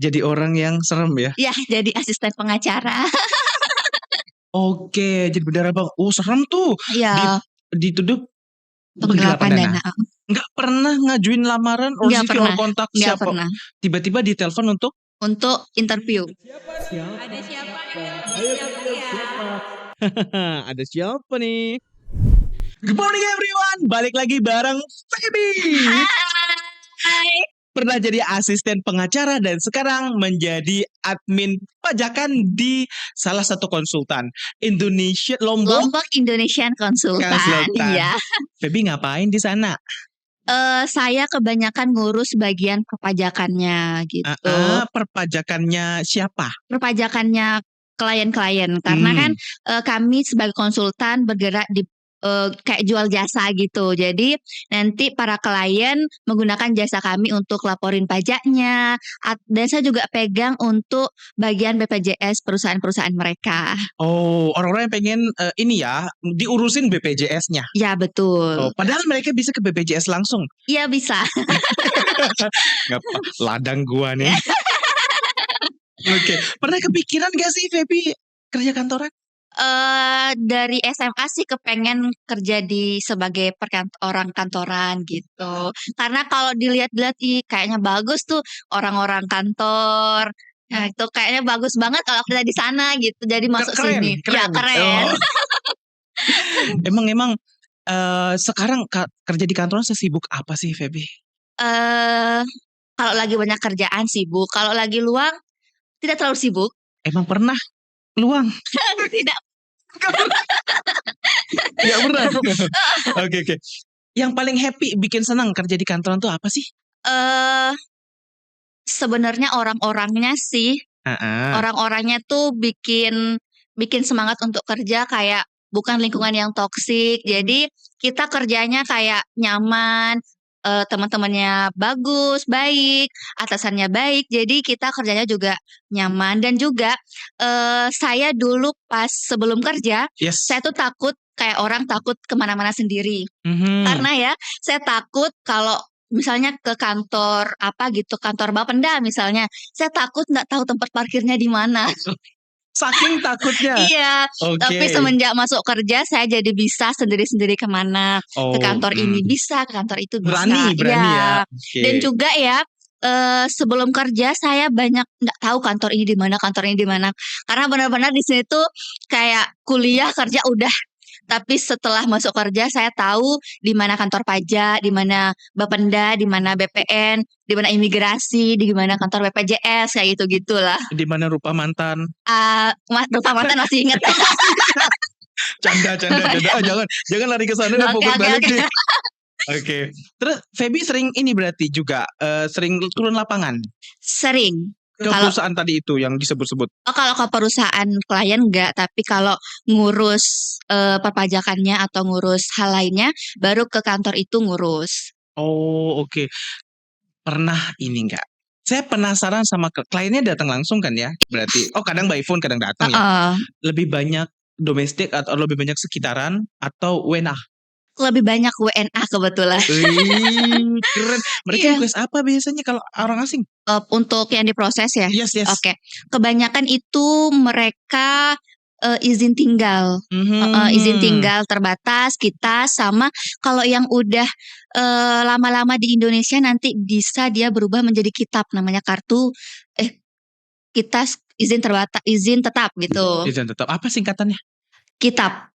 Jadi orang yang serem ya? Ya, jadi asisten pengacara. Oke, jadi bendahara bank. Oh, serem tuh. Di Iya, dituduh penggelapan penggelapan dana. dana. Nggak pernah ngajuin lamaran or Nggak CV or pernah, kontak nggak siapa. pernah. Tiba-tiba ditelepon untuk Untuk interview. siapa? Ada siapa nih? Ada siapa ya? Ada siapa nih? Good morning everyone. Balik lagi bareng Feby. Hai. Pernah jadi asisten pengacara dan sekarang menjadi admin pajakan di salah satu konsultan Indonesia Lombok Lombok Indonesian Konsultan. Konsultan. Iya. Feby ngapain di sana? Saya kebanyakan ngurus bagian perpajakannya gitu. Perpajakannya siapa? Perpajakannya klien-klien karena kan kami sebagai konsultan bergerak di kayak jual jasa gitu. Jadi nanti para klien menggunakan jasa kami untuk laporin pajaknya. Dan saya juga pegang untuk bagian BPJS perusahaan-perusahaan mereka. Oh, orang-orang yang pengen ini ya diurusin BPJS-nya. Ya betul. Oh, padahal mereka bisa ke BPJS langsung. Iya bisa. Ngapa? Ladang gua nih. Oke, pernah kepikiran gak sih Feby kerja kantoran? Dari SMA sih kepengen kerja sebagai orang kantoran gitu. Karena kalau dilihat-lihat kayaknya bagus tuh orang-orang kantor. Nah, itu kayaknya bagus banget kalau kerja di sana gitu. Jadi masuk Keren, sini. Ya keren. keren. Oh. Emang sekarang kerja di kantoran sesibuk apa sih Feby? Kalau lagi banyak kerjaan sibuk. Kalau lagi luang tidak terlalu sibuk. Emang pernah luang? Tidak. Nggak pernah. Oke. Yang paling happy bikin senang kerja di kantoran tuh apa sih? Sebenarnya orang-orangnya sih. Orang-orangnya tuh bikin semangat untuk kerja, kayak bukan lingkungan yang toksik. Jadi kita kerjanya kayak nyaman, teman-temannya bagus, baik, atasannya baik. Jadi kita kerjanya juga nyaman. Dan juga saya dulu pas sebelum kerja, Yes. saya tuh takut kayak orang takut kemana-mana sendiri. Karena ya saya takut kalau misalnya ke kantor kantor Bapenda misalnya, saya takut nggak tahu tempat parkirnya di mana. Saking takutnya. Iya, tapi semenjak masuk kerja saya jadi bisa sendiri-sendiri kemana. Ke kantor ini bisa, ke kantor itu bisa. Berani ya. Dan juga ya, sebelum kerja saya banyak nggak tahu kantor ini di mana, Karena benar-benar di sini tuh kayak kuliah kerja udah. Tapi setelah masuk kerja saya tahu di mana kantor pajak, di mana Bapenda, di mana BPN, di mana imigrasi, di mana kantor BPJS, kayak gitu-gitulah. Di mana rupa mantan? Rupa mantan masih ingat. Canda. Jangan lari ke sana dan fokus balik nih. Oke. Terus Feby sering ini berarti juga sering turun lapangan? Sering. Ke perusahaan tadi itu yang disebut-sebut? Kalau ke perusahaan klien enggak, tapi kalau ngurus perpajakannya atau ngurus hal lainnya, baru ke kantor itu ngurus. Oh, oke. Pernah ini enggak? Saya penasaran sama kliennya datang langsung kan ya? Berarti, kadang by phone, kadang datang ya? Lebih banyak domestik atau lebih banyak sekitaran atau WNA? Lebih banyak WNA kebetulan. Keren. Mereka request apa biasanya kalau orang asing? Untuk yang diproses ya? Yes. Oke. Kebanyakan itu mereka izin tinggal. Izin tinggal terbatas kita, sama kalau yang udah lama-lama di Indonesia nanti bisa dia berubah menjadi kitab, namanya kartu izin tetap gitu. Izin tetap. Apa singkatannya? Kitab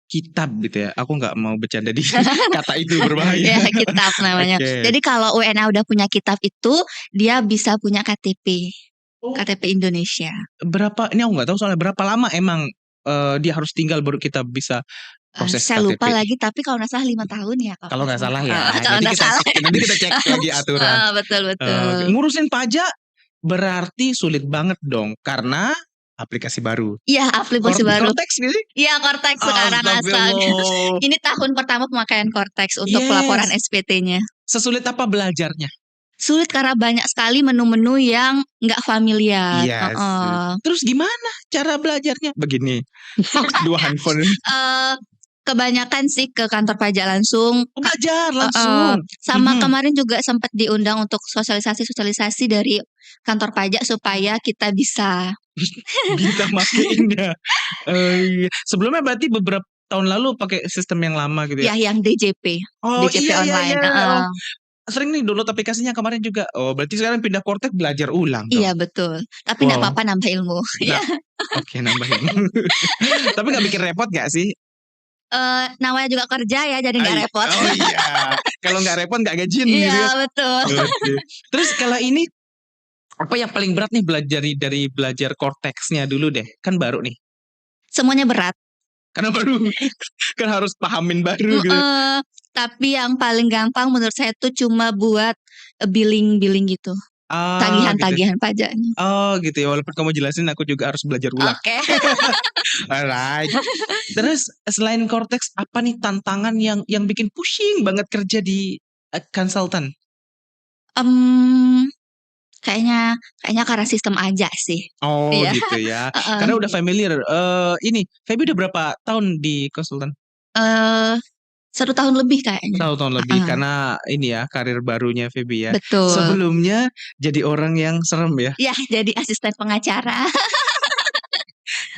gitu ya. Aku nggak mau bercanda di kata itu, berbahaya. Ya, kitab namanya. Jadi kalau WNA udah punya kitab itu, dia bisa punya KTP. KTP Indonesia. Ini aku nggak tahu soalnya berapa lama emang dia harus tinggal baru kita bisa proses saya KTP. lupa lagi, tapi kalau nggak salah 5 tahun ya. Kalau nggak salah ya. Nanti kita cek lagi aturan. Betul. Ngurusin pajak berarti sulit banget dong karena aplikasi baru. Iya, aplikasi baru. Cortex gitu sih? Iya, Cortex sekarang asalnya. Ini tahun pertama pemakaian Cortex untuk pelaporan SPT-nya. Sesulit apa belajarnya? Sulit karena banyak sekali menu-menu yang nggak familiar. Yes. Terus gimana cara belajarnya? Begini, 2 handphone. Kebanyakan sih ke kantor pajak langsung. Oh, belajar langsung. Sama Mhm. kemarin juga sempat diundang untuk sosialisasi dari kantor pajak supaya kita bisa Bisa makein ya. Iya. Sebelumnya berarti beberapa tahun lalu pakai sistem yang lama gitu ya? ya yang DJP Oh, iya iya online. iya. Oh, sering nih download aplikasinya kemarin juga. Oh, berarti sekarang pindah Kortek belajar ulang dong? Iya betul, tapi nggak Wow. apa-apa nambah ilmu. Nah, oke nambahin. Tapi nggak bikin repot nggak sih? Namanya juga kerja ya, jadi nggak repot. Oh iya, kalau nggak repot nggak gajian gitu Iya ya? betul. Oke. Terus kalau ini, apa yang paling berat nih dari belajar Cortex-nya dulu deh? Kan baru nih. Semuanya berat. Karena baru, kan harus pahamin baru gitu. Tapi yang paling gampang menurut saya tuh cuma buat billing gitu. Gitu. Tagihan-tagihan pajaknya. Oh gitu ya, walaupun kamu jelasin aku juga harus belajar ulang. Oke. Alright. Terus selain Cortex, apa nih tantangan yang bikin pusing banget kerja di konsultan? Kayaknya karena sistem aja sih. Oh Iya. gitu ya. Karena udah familiar. Ini Feby udah berapa tahun di konsultan? 1 tahun lebih kayaknya. 1 tahun lebih karena ini ya karir barunya Feby ya. Betul. Sebelumnya jadi orang yang serem ya. Iya, jadi asisten pengacara.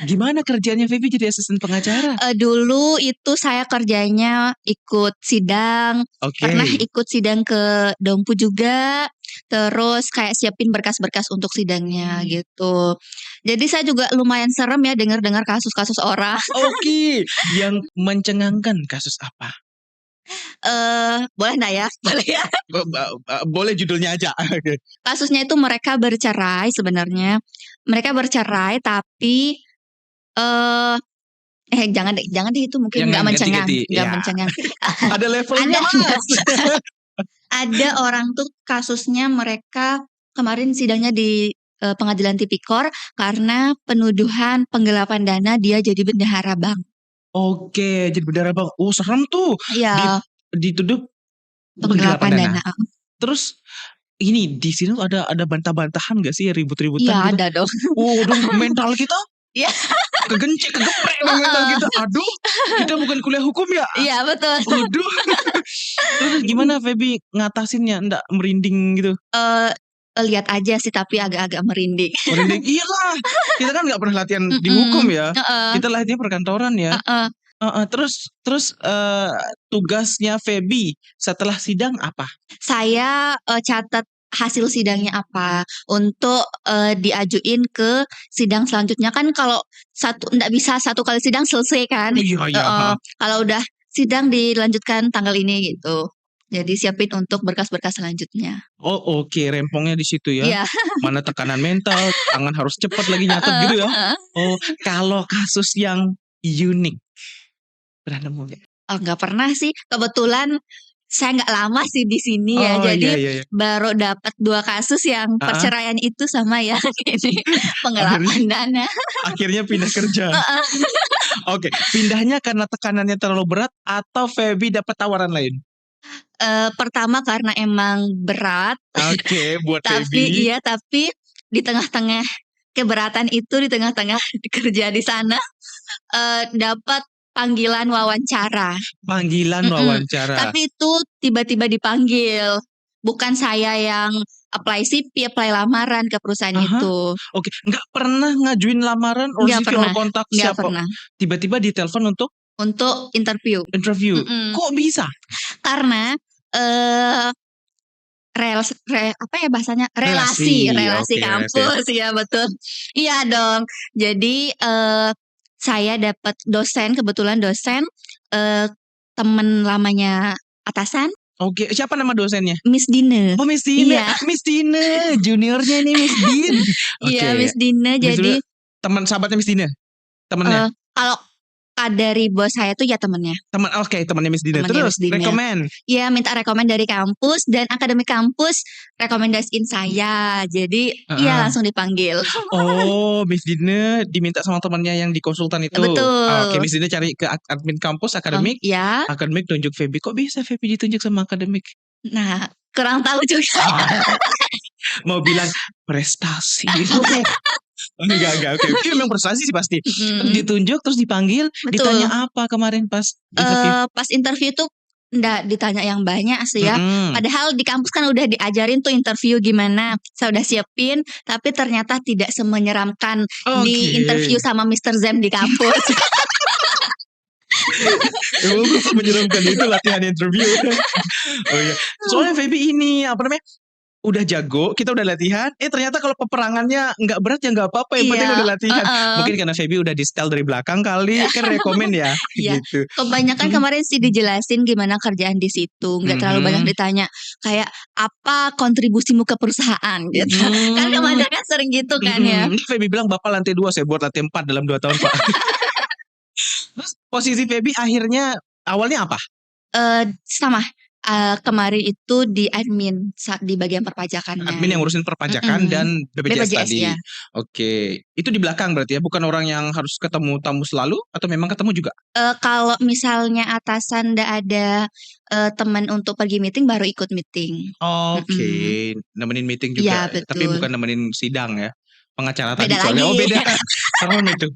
Gimana kerjanya Feby jadi asisten pengacara? Dulu itu saya kerjanya ikut sidang. Oke. Pernah ikut sidang ke Dompu juga. Terus kayak siapin berkas-berkas untuk sidangnya gitu. Jadi saya juga lumayan serem ya dengar-dengar kasus-kasus orang. Oke, yang mencengangkan kasus apa? Boleh nggak ya? Boleh ya. Boleh judulnya aja. Oke. Kasusnya itu mereka bercerai sebenarnya. Mereka bercerai tapi jangan deh itu mungkin nggak mencengang. Nggak mencengang. Ada levelnya Mas. Ada orang tuh kasusnya mereka kemarin sidangnya di pengadilan tipikor karena penuduhan penggelapan dana dia jadi bendahara bank. Oke, jadi bendahara bank. Oh serem tuh. Iya. Dituduh penggelapan dana. Terus ini di sini ada bantah-bantahan gak sih ribut-ributan? Iya gitu? ada dong. Dong mental kita. Iya. Kegeprek mental kita. Aduh, kita bukan kuliah hukum ya? Iya betul. Aduh. Terus gimana Feby ngatasinnya? Nggak merinding gitu? Lihat aja sih tapi agak-agak merinding. Merinding, iyalah. Kita kan nggak pernah latihan di hukum ya. Kita latihan perkantoran ya. Terus tugasnya Feby setelah sidang apa? Saya catat hasil sidangnya apa untuk diajuin ke sidang selanjutnya kan kalau nggak bisa 1 kali sidang selesai kan. Iya. Kalau udah sidang dilanjutkan tanggal ini gitu. Jadi siapin untuk berkas-berkas selanjutnya. Oh oke, rempongnya di situ ya. Iya. Mana tekanan mental, tangan harus cepat lagi nyatet gitu ya. Oh, kalau kasus yang unik pernah nemu nggak? Nggak pernah sih. Kebetulan saya nggak lama sih di sini ya. Jadi iya. baru dapat 2 kasus yang perceraian itu sama yang ini penggelapan dana. Akhirnya pindah kerja. Oke, pindahnya karena tekanannya terlalu berat atau Feby dapat tawaran lain? Pertama karena emang berat. Oke, buat Feby. Tapi di tengah-tengah keberatan itu, di tengah-tengah kerja di sana dapat panggilan wawancara. Wawancara. Tapi itu tiba-tiba dipanggil. Bukan saya yang apply CV, apply lamaran ke perusahaan itu. Oke, nggak pernah ngajuin lamaran or CV or kontak siapa? Pernah. Tiba-tiba ditelepon untuk interview. Kok bisa? Karena bahasanya relasi kampus ya betul. Iya dong. Jadi saya dapat kebetulan dosen teman lamanya atasan. Oke, siapa nama dosennya? Miss Dine. Oh Miss Dine. Iya. Miss Dine, juniornya nih Miss Dine. Iya Miss Dine. Jadi teman sahabatnya Miss Dine. Temennya. Kalau dari bos saya tuh ya temennya. Temannya Miss Dine. Terus rekomen. Ya minta rekomen dari kampus dan akademik kampus rekomendasiin saya. Jadi ya langsung dipanggil. Oh, Miss Dine diminta sama temannya yang di konsultan itu. Betul. Oke, Miss Dine cari ke admin kampus akademik. Ya. Akademik tunjuk Feby. Kok bisa Feby ditunjuk sama akademik? Nah, kurang tahu juga. Mau bilang prestasi. Enggak. Oke. Itu memang prestasi sih pasti. Terus Mm-mm. ditunjuk, terus dipanggil, Betul. ditanya apa kemarin pas interview? Pas interview tuh nggak ditanya yang banyak sih ya. Mm-mm. Padahal di kampus kan udah diajarin tuh interview gimana. Saya udah siapin, tapi ternyata tidak semenyeramkan di Oke. interview sama Mr. Zem di kampus. Emang bisa menyeramkan itu latihan interview. Oh iya. Soalnya Feby ini apa namanya? Udah jago, kita udah latihan. Ternyata kalau peperangannya nggak berat ya nggak apa-apa. Yang penting Iya, udah latihan. heeh. Mungkin karena Feby udah di setel dari belakang kali, kan rekomen ya, Iya. gitu. Kebanyakan kemarin sih dijelasin gimana kerjaan di situ, nggak terlalu banyak ditanya kayak apa kontribusimu ke perusahaan gitu. Kan kemarin kan sering gitu kan ya. Feby bilang bapak lantai 2, saya buat lantai 4 dalam 2 tahun pak. Terus posisi Feby akhirnya awalnya apa? Sama. Kemarin itu di admin di bagian perpajakannya. Admin yang ngurusin perpajakan dan BPJS tadi. ya. Oke, itu di belakang berarti ya, bukan orang yang harus ketemu tamu selalu atau memang ketemu juga? Kalau misalnya atasan nggak ada teman untuk pergi meeting, baru ikut meeting. Oke, nemenin meeting juga, Iya, tapi betul. bukan nemenin sidang ya. Pengacara tadi Beda soalnya. lagi. Oh beda. Serem itu.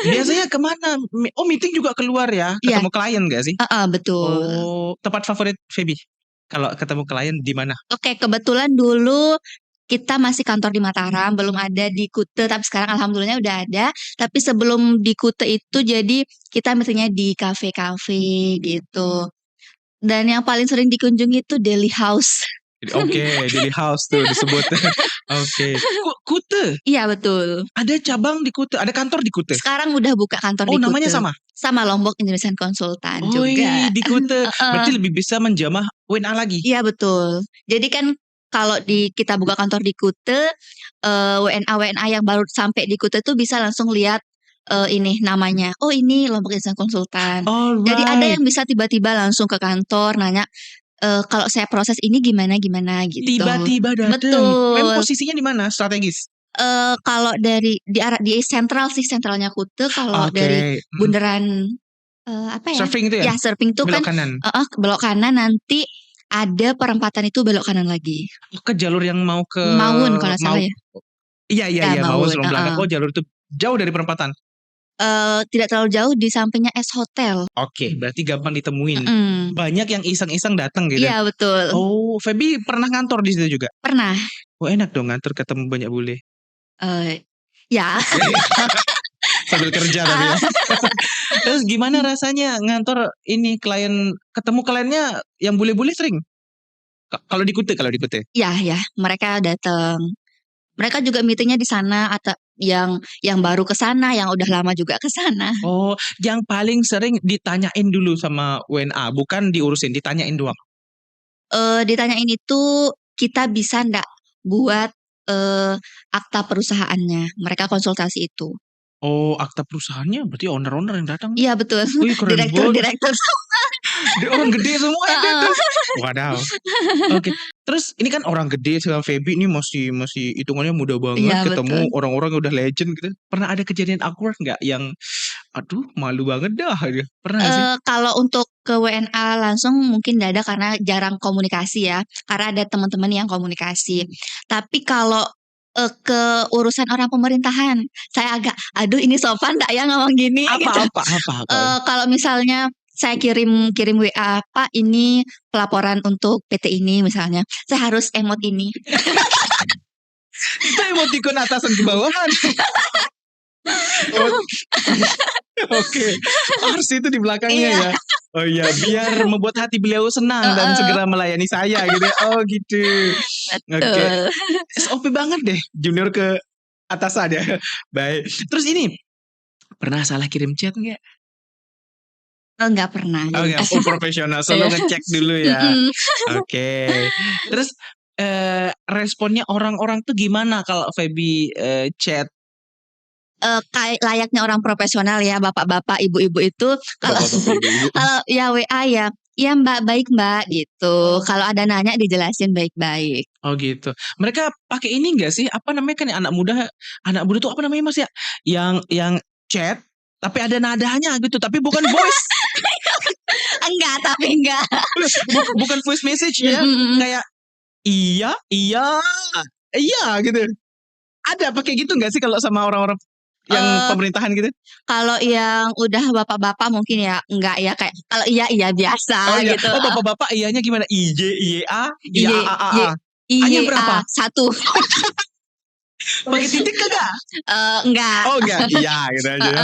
Biasanya kemana? Oh meeting juga keluar ya, Iya. ketemu klien gak sih? Betul. Oh, tempat favorit Feby kalau ketemu klien di mana? Oke, kebetulan dulu kita masih kantor di Mataram, belum ada di Kute, tapi sekarang alhamdulillah udah ada. Tapi sebelum di Kute itu jadi kita meetingnya di kafe-kafe gitu. Dan yang paling sering dikunjungi itu Daily House. Oke, Daily House tuh disebut. Oke. Kute? Iya betul. Ada cabang di Kute, ada kantor di Kute? Sekarang udah buka kantor di Kute. Oh namanya sama? Sama Lombok Indonesian Consultant Oh juga. di Kute. Berarti lebih bisa menjamah WNA lagi? Iya betul. Jadi kan kalau kita buka kantor di Kute, WNA yang baru sampai di Kute tuh bisa langsung lihat ini namanya. Oh ini Lombok Indonesian Consultant. Jadi ada yang bisa tiba-tiba langsung ke kantor nanya, kalau saya proses ini gimana gitu. Tiba-tiba datang. Betul. Memang posisinya di mana? Strategis? Kalau di sentral sih, sentralnya Kute. Kalau dari bundaran apa ya? Surfing itu ya? Ya surfing itu belok kan kanan. Belok kanan, nanti ada perempatan itu belok kanan lagi. Ke jalur yang mau ke Maun kalau salah ya. Iya Maun sebelum belakang. Uh-uh. Oh jalur itu jauh dari perempatan. Tidak terlalu jauh, di sampingnya S Hotel. Oke, berarti gampang ditemuin. Banyak yang iseng-iseng datang gitu. Iya betul. Oh, Feby pernah ngantor di situ juga? Pernah. Oh enak dong ngantor ketemu banyak bule. Ya. Sambil kerja tapi ya. Terus gimana rasanya ngantor ini ketemu kliennya yang bule-bule sering? Kalau di Kute? Ya, mereka datang. Mereka juga meetingnya di sana, atau yang baru ke sana, yang udah lama juga ke sana. Oh, yang paling sering ditanyain dulu sama WNA, bukan diurusin, ditanyain doang. Ditanyain itu kita bisa ndak buat akta perusahaannya. Mereka konsultasi itu. Oh, akta perusahaannya berarti owner-owner yang datang? Iya betul. Wih, keren Direktur. Orang gede semua itu. Wadaw. Oke. Terus ini kan orang gede sama Feby ini masih hitungannya muda banget, Iya, ketemu betul. orang-orang yang udah legend gitu. Pernah ada kejadian awkward nggak yang aduh malu banget dah gitu. Pernah nggak sih? Kalau untuk ke WNA langsung mungkin nggak ada karena jarang komunikasi ya. Karena ada teman-teman yang komunikasi. Tapi kalau ke urusan orang pemerintahan, saya agak aduh ini sopan nggak ya ngomong gini gitu. Apa? Kalau misalnya saya kirim WA, Pak ini pelaporan untuk PT ini misalnya, saya harus emot ini. Itu emoticon atasan ke bawahan. Oke, harus itu di belakangnya ya. Oh iya, biar membuat hati beliau senang dan segera melayani saya gitu. Oh gitu. Oke. SOP banget deh, junior ke atasan ya. Baik. Terus ini pernah salah kirim chat nggak? Enggak pernah. Oh enggak, profesional, selalu ngecek dulu ya. Oke. Terus responnya orang-orang tuh gimana kalau Feby chat? Kayak layaknya orang profesional ya, bapak-bapak, ibu-ibu itu kalau ya WA ya Mbak, baik Mbak gitu. Kalau ada nanya dijelasin baik-baik. Oh gitu. Mereka pakai ini enggak sih? Apa namanya kan anak muda tuh apa namanya Mas ya? Yang chat tapi ada nadanya gitu, tapi bukan voice. Enggak. Bukan voice message ya. Kayak iya gitu. Ada pakai gitu nggak sih kalau sama orang-orang yang pemerintahan gitu? Kalau yang udah bapak-bapak mungkin ya enggak ya, kayak kalau iya biasa iya. gitu. Oh bapak-bapak iyanya gimana? IJ, IYA, Iye, IAAA. A-nya berapa? 1. Pakai titik kagak? Enggak. Oh enggak, iya gitu aja ya.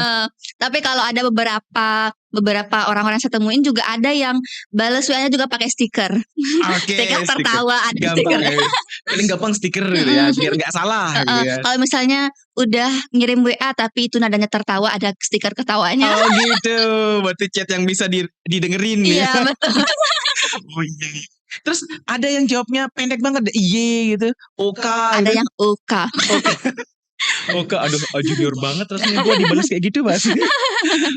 Tapi kalau ada beberapa orang-orang saya temuin juga ada yang balas WA-nya juga pakai stiker. Oke, Stiker tertawa ada gampang stiker. ya. Paling gampang stiker gitu ya, biar nggak salah gitu ya. Kalau misalnya udah ngirim WA tapi itu nadanya tertawa, ada stiker ketawanya. Oh gitu, berarti chat yang bisa didengerin ya. Iya betul. Oh iya. Terus ada yang jawabnya pendek banget, iye gitu, oka. Ada gitu. yang Oka. Oka, aduh junior banget rasanya gue dibalas kayak gitu Mas.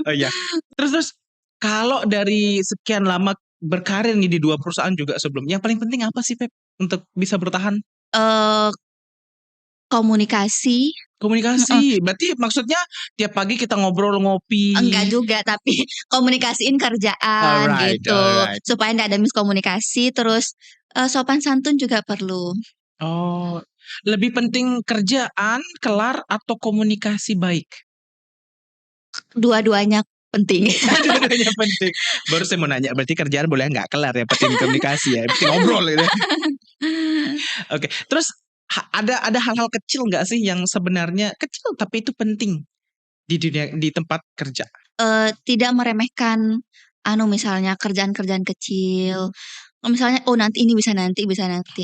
Oh iya. Terus kalau dari sekian lama berkarir nih di 2 perusahaan juga sebelumnya, yang paling penting apa sih Pep untuk bisa bertahan? Komunikasi. Komunikasi. Berarti maksudnya tiap pagi kita ngobrol ngopi. Enggak juga, tapi komunikasiin kerjaan Alright, gitu. alright. Supaya enggak ada miskomunikasi, terus sopan santun juga perlu. Oh, lebih penting kerjaan kelar atau komunikasi baik? Dua-duanya penting. Dua-duanya penting. Baru saya mau nanya, berarti kerjaan boleh nggak kelar ya, penting komunikasi ya, penting ngobrol gitu. Oke, terus ada hal-hal kecil nggak sih yang sebenarnya kecil tapi itu penting di tempat kerja? Tidak meremehkan misalnya kerjaan-kerjaan kecil. Misalnya nanti ini bisa nanti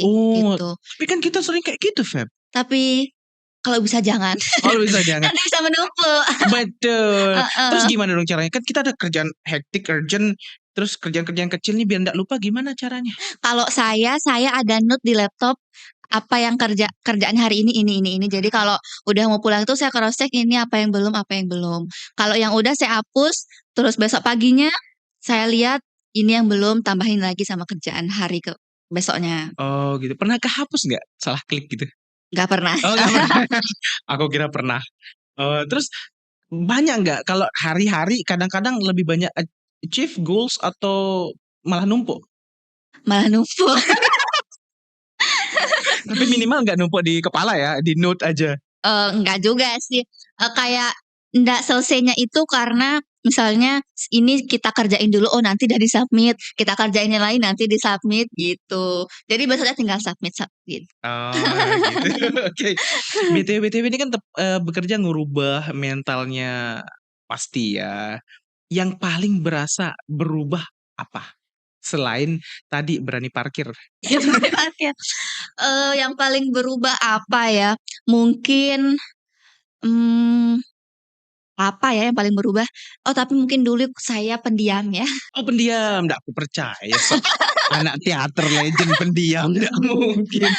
Oh, gitu. tapi kan kita sering kayak gitu, Feb. Tapi kalau bisa jangan. Kalau bisa jangan. Nanti bisa menumpuk. Betul. Terus gimana dong caranya? Kan kita ada kerjaan hektik, urgent, terus kerjaan-kerjaan kecil nih biar nggak lupa gimana caranya? Kalau saya ada note di laptop apa yang kerjaan hari ini. Jadi kalau udah mau pulang tuh saya cross check ini apa yang belum. Kalau yang udah saya hapus, terus besok paginya saya lihat ini yang belum, tambahin lagi sama kerjaan hari besoknya. Oh gitu. Pernah kehapus nggak? Salah klik gitu? Nggak pernah. Oh nggak pernah. Aku kira pernah. Terus banyak nggak kalau hari-hari kadang-kadang lebih banyak achieve goals atau malah numpuk? Malah numpuk. Tapi minimal nggak numpuk di kepala ya, di note aja. Enggak juga sih. Kayak nggak selesainya itu karena misalnya ini kita kerjain dulu, nanti udah disubmit. Kita kerjain yang lain nanti disubmit gitu. Jadi besoknya tinggal submit. Oh gitu. Oke. BTW ini kan bekerja ngubah mentalnya pasti ya. Yang paling berasa berubah apa? Selain tadi berani parkir. Ya berani parkir. Yang paling berubah apa ya? Mungkin apa ya yang paling berubah? Tapi mungkin dulu saya pendiam ya. Oh pendiam, nggak aku percaya. Anak teater legend pendiam, nggak mungkin.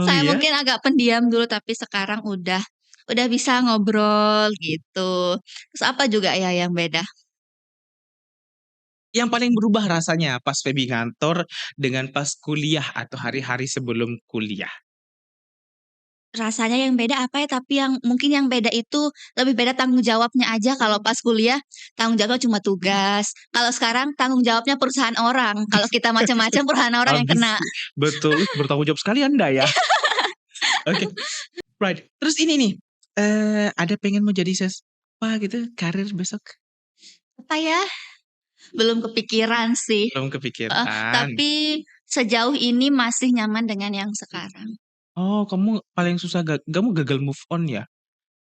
Saya Iya? mungkin agak pendiam dulu tapi sekarang udah bisa ngobrol gitu. Terus apa juga ya yang beda? Yang paling berubah rasanya pas Feby ngantor dengan pas kuliah atau hari-hari sebelum kuliah? Rasanya yang beda apa ya, tapi yang mungkin yang beda itu lebih beda tanggung jawabnya aja. Kalau pas kuliah tanggung jawabnya cuma tugas. Kalau sekarang tanggung jawabnya perusahaan orang. Kalau kita macam-macam perusahaan orang yang kena. Betul, bertanggung jawab sekali Anda ya. Oke. Right. Terus ini nih, ada pengen mau jadi apa gitu karir besok? Apa ya? Belum kepikiran sih. Belum kepikiran. Tapi sejauh ini masih nyaman dengan yang sekarang. Oh, kamu paling susah kamu gagal move on ya?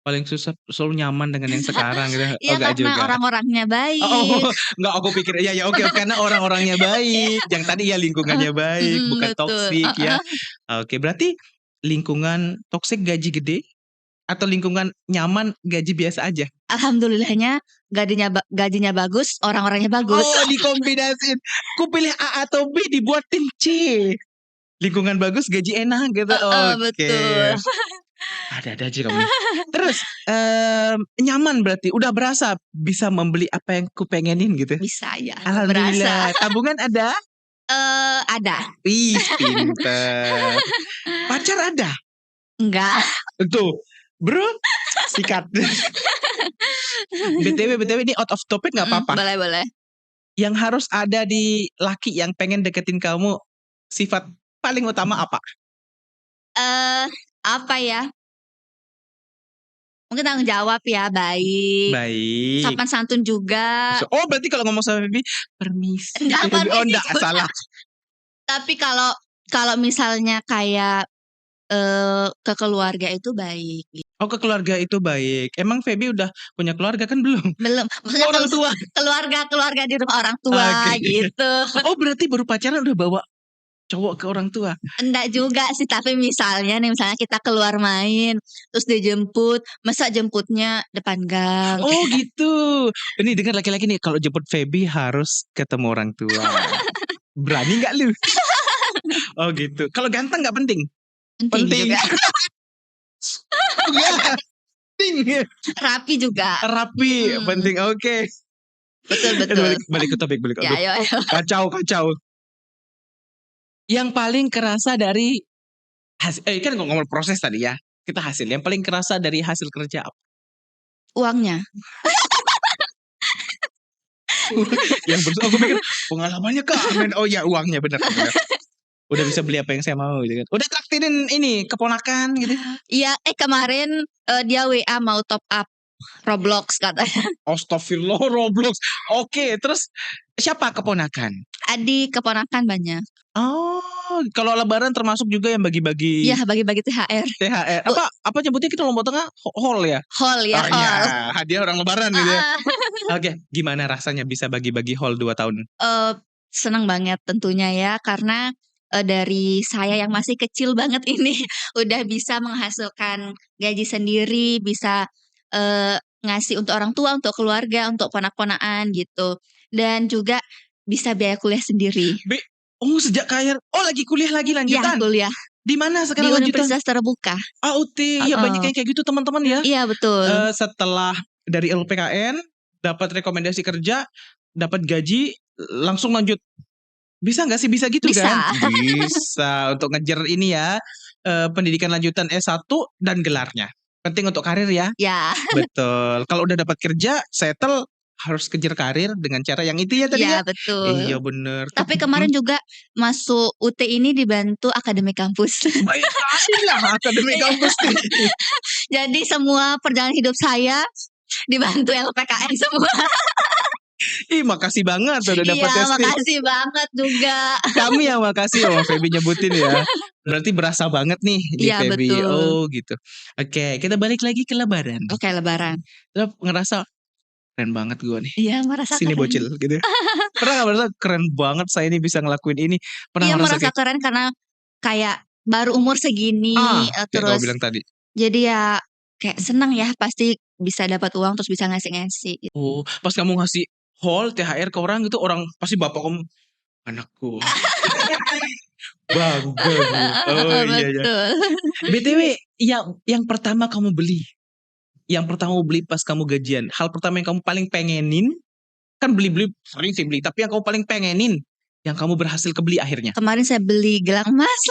Paling susah selalu nyaman dengan yang sekarang gitu. Iya karena orang-orangnya baik. Enggak aku pikir ya oke karena orang-orangnya baik. Yang tadi ya lingkungannya baik, bukan toksik ya. Oke, berarti lingkungan toksik gaji gede atau lingkungan nyaman gaji biasa aja? Alhamdulillahnya gajinya bagus, orang-orangnya bagus. Oh, dikombinasiin. Ku pilih A atau B dibuatin C. Lingkungan bagus, gaji enak gitu. Oke. Betul. Ada aja kamu. Terus nyaman berarti udah berasa bisa membeli apa yang ku pengenin gitu. Bisa ya. Alhamdulillah. Berasa. Tabungan ada? Ada. Wih, pinter. Pacar ada? Enggak. Tuh, bro, sikat. BTW ini out of topic nggak apa-apa. Boleh. Yang harus ada di laki yang pengen deketin kamu, sifat paling utama apa? Apa ya? Mungkin tanggung jawab ya, baik. Baik. Sopan santun juga. Oh, berarti kalau ngomong sama Feby, permisi. Enggak, Oh, permisi enggak, juga. salah. Tapi kalau misalnya kayak ke keluarga itu baik gitu. Oh, ke keluarga itu baik. Emang Feby udah punya keluarga kan belum? Belum, maksudnya Orang tua. keluarga di rumah orang tua Oke. gitu. Oh, berarti baru pacaran udah bawa cowok ke orang tua? Enggak juga sih, tapi misalnya kita keluar main, terus dijemput, masa jemputnya depan gang. Oh gitu. Ini dengar laki-laki nih, kalau jemput Feby harus ketemu orang tua. Berani nggak lu? Oh gitu. Kalau ganteng nggak penting? Penting juga. Ya, penting. Rapi juga. Rapi, penting. Oke. Betul. Balik ke topik. Ya, ayo. Kacau. Yang paling kerasa dari hasil, kan ngomong proses tadi ya. Kita hasil. Yang paling kerasa dari hasil kerja apa? Uangnya. Yang berusaha aku pikir pengalamannya Kak. Oh ya, uangnya benar. Udah bisa beli apa yang saya mau gitu kan. Udah traktirin ini keponakan gitu. Iya, kemarin dia WA mau top up Roblox katanya. Astagfirullah, Roblox. Oke, terus siapa keponakan? Adik keponakan banyak. Oh, kalau lebaran termasuk juga yang bagi-bagi. Iya, bagi-bagi THR. THR. Apa nyebutnya kita Lombok Tengah? Hall ya? Hall ya, Oh hall. iya, hadiah orang lebaran gitu ya. Oke, gimana rasanya bisa bagi-bagi hall 2 tahun? Senang banget tentunya ya, karena dari saya yang masih kecil banget ini udah bisa menghasilkan gaji sendiri, bisa ngasih untuk orang tua, untuk keluarga, untuk ponak-ponakan gitu. Dan juga bisa biaya kuliah sendiri. Oh, sejak kaya. Oh, lagi kuliah lagi lanjutan? Iya, kuliah. Di mana sekarang Di lanjutan? Universitas Terbuka. UT. Ya banyak kayak gitu teman-teman ya. Iya, betul. Setelah dari LPKN dapat rekomendasi kerja, dapat gaji, langsung lanjut. Bisa nggak sih? Bisa gitu kan? Bisa untuk ngejar ini ya, pendidikan lanjutan S1 dan gelarnya. Penting untuk karir ya. Ya. Betul. Kalau udah dapat kerja, settle, harus kejar karir dengan cara yang itu ya tadi ya. Iya, betul. Iya bener. Tapi kemarin juga masuk UT ini dibantu akademi kampus. Baik sekali lah akademi kampus nih. Jadi semua perjalanan hidup saya dibantu LPKN semua. Ih, makasih banget udah dapat Iya, testing. makasih banget juga. Kami yang makasih Feby nyebutin ya. Berarti berasa banget nih di Iya, Feby. betul. Oh gitu. Oke, kita balik lagi ke lebaran. Oke, lebaran. Terus ngerasa keren banget gue nih. Iya, merasa Sini keren. bocil gitu. Pernah gak merasa keren banget saya ini bisa ngelakuin ini? Pernah Iya, merasa kayak, keren karena kayak baru umur segini, terus bilang tadi. jadi ya kayak senang ya, pasti bisa dapat uang terus bisa ngasih-ngasih. Oh, pas kamu ngasih haul THR ke orang gitu, orang pasti bapak kamu, anakku. Bangga. Oh iya. Betul. BTW, yang pertama kamu beli, pas kamu gajian, hal pertama yang kamu paling pengenin, kan beli-beli sering sih beli, tapi yang kamu paling pengenin, yang kamu berhasil kebeli akhirnya. Kemarin saya beli gelang emas.